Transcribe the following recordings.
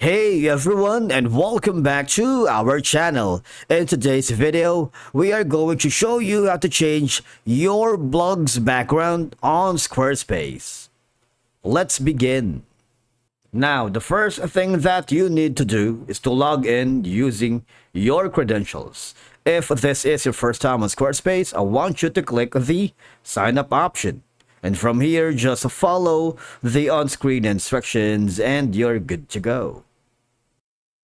Hey everyone, and welcome back to our channel. In today's video, we are going to show you how to change your blog's background on Squarespace. Let's begin. Now, the first thing that you need to do is to log in using your credentials. If this is your first time on Squarespace, I want you to click the sign up option. And from here, just follow the on-screen instructions and you're good to go.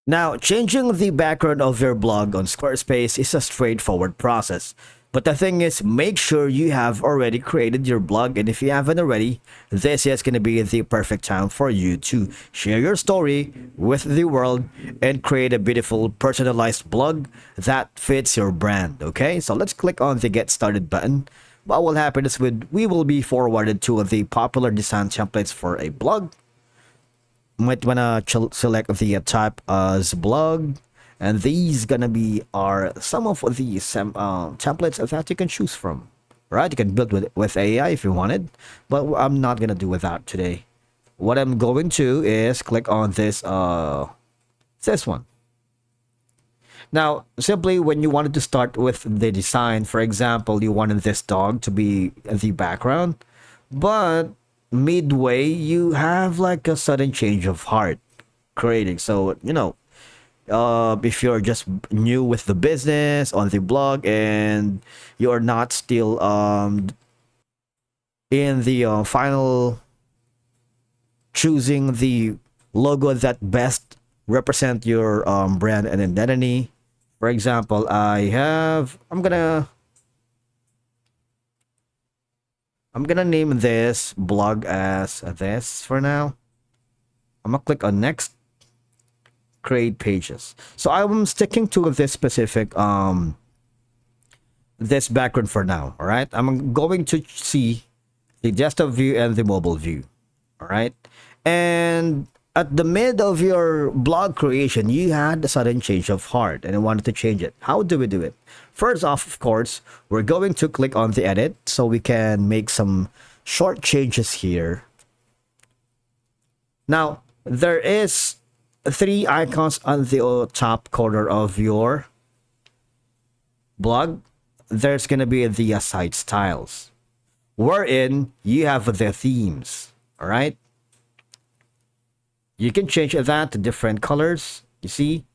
Now, changing the background of your blog on Squarespace is a straightforward process. But the thing is, make sure you have already created your blog, and if you haven't already, this is going to be the perfect time for you to share your story with the world and create a beautiful personalized blog that fits your brand, okay? So let's click on the Get Started button. What will happen is we will be forwarded to the popular design templates for a blog. Might wanna select the type as blog, and these gonna be some of the templates that you can choose from. Right, you can build with AI if you wanted, but I'm not gonna do with that today. What I'm going to is click on this one. Now, simply when you wanted to start with the design, for example, you wanted this dog to be the background, but midway you have like a sudden change of heart creating. So, if you're just new with the business on the blog and you're not still in the final choosing the logo that best represent your brand and identity. For example, I'm gonna name this blog as this for now. I'm gonna click on next, create pages. So I'm sticking to this specific this background for now. All right, I'm going to see the desktop view and the mobile view. All right, and at the mid of your blog creation, you had a sudden change of heart and I wanted to change it. How do we do it? First off, of course, we're going to click on the edit so we can make some short changes here. Now, there is 3 icons on the top corner of your blog. There's going to be the site styles, wherein you have the themes. All right. You can change that to different colors. You see,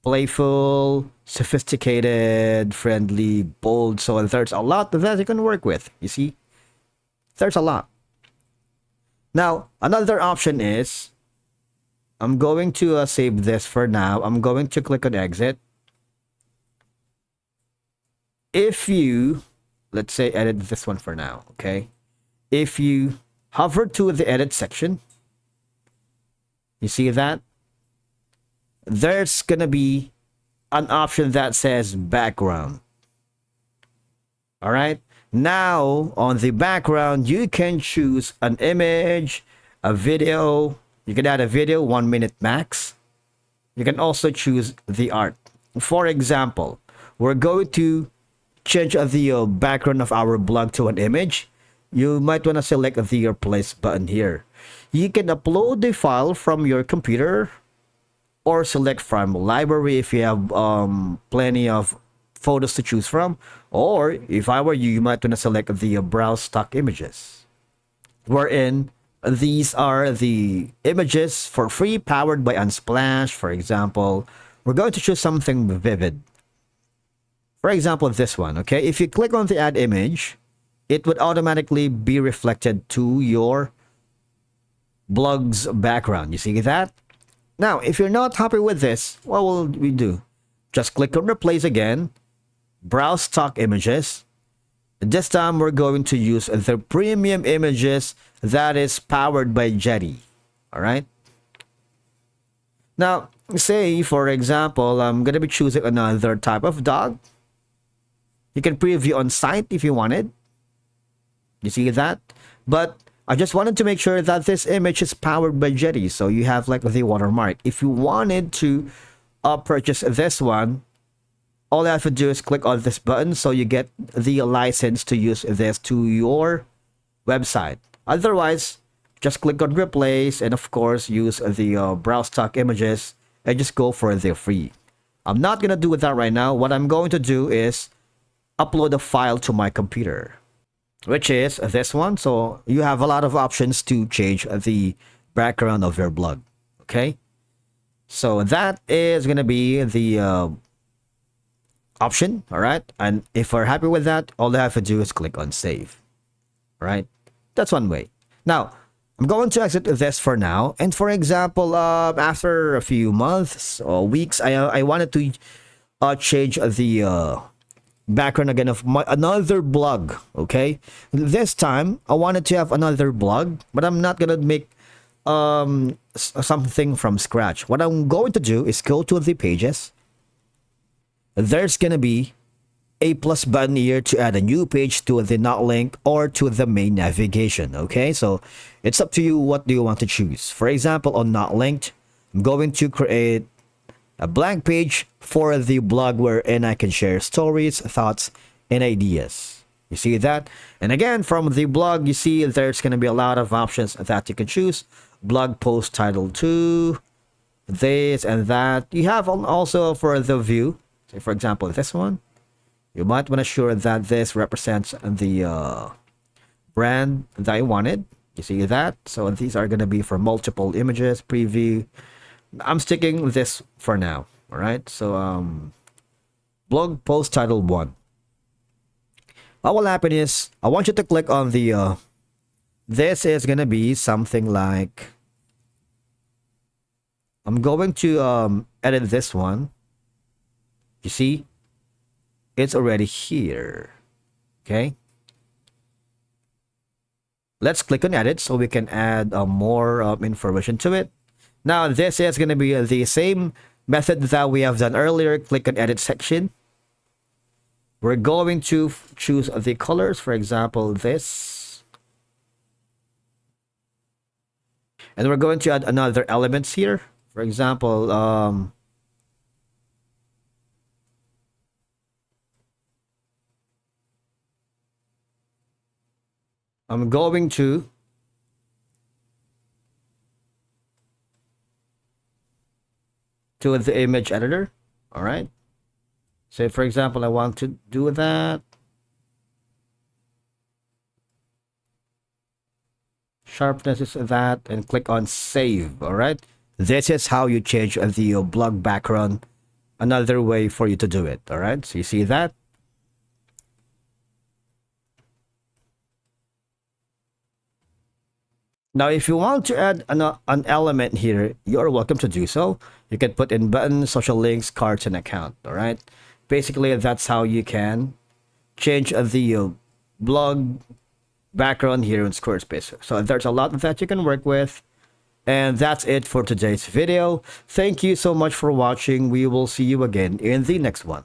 playful, sophisticated, friendly, bold. So there's a lot that you can work with. You see, there's a lot. Now, another option is, I'm going to save this for now. I'm going to click on exit. If you, let's say, edit this one for now, okay? If you hover to the edit section, you see that? There's gonna be an option that says background. All right. Now, on the background, you can choose an image, a video. You can add a video, 1 minute max. You can also choose the art. For example, we're going to change the background of our blog to an image. You might want to select the place button here. You can upload the file from your computer or select from library if you have plenty of photos to choose from. Or if I were you, you might want to select the browse stock images, wherein these are the images for free powered by Unsplash. For example, we're going to choose something vivid. For example, this one, okay? If you click on the add image, it would automatically be reflected to your blog's background. You see that? Now, if you're not happy with this, what will we do? Just click on replace again, browse stock images. This time we're going to use the premium images that is powered by Jetty. All right. Now, say for example, I'm going to be choosing another type of dog. You can preview on site if you wanted. You see that? But I just wanted to make sure that this image is powered by Jetty, so you have like the watermark. If you wanted to purchase this one, all you have to do is click on this button so you get the license to use this to your website. Otherwise, just click on replace, and of course use the browse stock images and just go for the free. I'm not gonna do that right now. What I'm going to do is upload a file to my computer, which is this one. So you have a lot of options to change the background of your blog. Okay, so that is gonna be the option. All right, and if we're happy with that, all I have to do is click on save. All right, that's one way. Now I'm going to exit this for now, and for example, after a few months or weeks, I wanted to change the background again of another blog. Okay, this time I wanted to have another blog, but I'm not gonna make something from scratch. What I'm going to do is go to the pages. There's gonna be a plus button here to add a new page to the not link or to the main navigation. Okay, so it's up to you. What do you want to choose? For example, on not linked, I'm going to create a blank page for the blog wherein I can share stories, thoughts, and ideas. You see that? And again, from the blog, you see there's going to be a lot of options that you can choose. Blog post title 2, this and that. You have also for the view. Say for example, this one. You might want to ensure that this represents the brand that I wanted. You see that? So these are going to be for multiple images, preview. I'm sticking with this for now. All right. So blog post title 1. What will happen is I want you to click on the this is going to be something like, I'm going to edit this one. You see? It's already here. Okay. Let's click on edit so we can add more information to it. Now this is going to be the same method that we have done earlier. Click on edit section. We're going to choose the colors, for example this, and we're going to add another elements here. For example, I'm going to the image editor. All right. Say for example, I want to do that. Sharpness is that, and click on save. All right. This is how you change the blog background. Another way for you to do it. All right. So you see that. Now, if you want to add an element here, you're welcome to do so. You can put in buttons, social links, cards, and account. All right. Basically, that's how you can change the blog background here in Squarespace. So there's a lot that you can work with. And that's it for today's video. Thank you so much for watching. We will see you again in the next one.